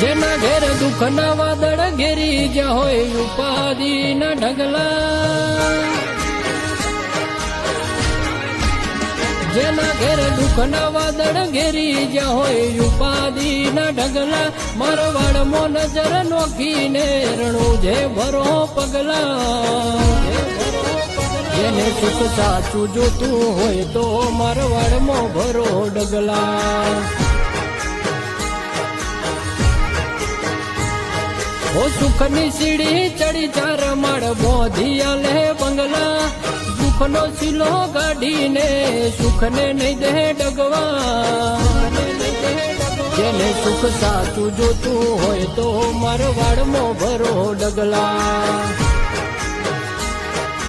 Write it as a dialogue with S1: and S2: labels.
S1: જેના ઘેર દુઃખના વાદળ ઘેરી જ્યાં હોય ઉપાધિના ઢગલા, જેના ઘેર દુઃખના વાદળ ઘેરી જ્યાં હોય ઉપાધિના ઢગલા, મારવાડમાં નજર નોખીને રણું જે ભરો પગલા, જેને સુખ સાચું જોતું હોય તો મારવાડમાં ભરો ડગલા. ઓ સુખની સીડી ચડી ચાર માળ બોધી આલે બંગલા, સુખનો સિલો ગાડીને સુખને નહીં દે ડગવા, જેને સુખ સાચું જોતું હોય તો મારવાડમાં ભરો ડગલા.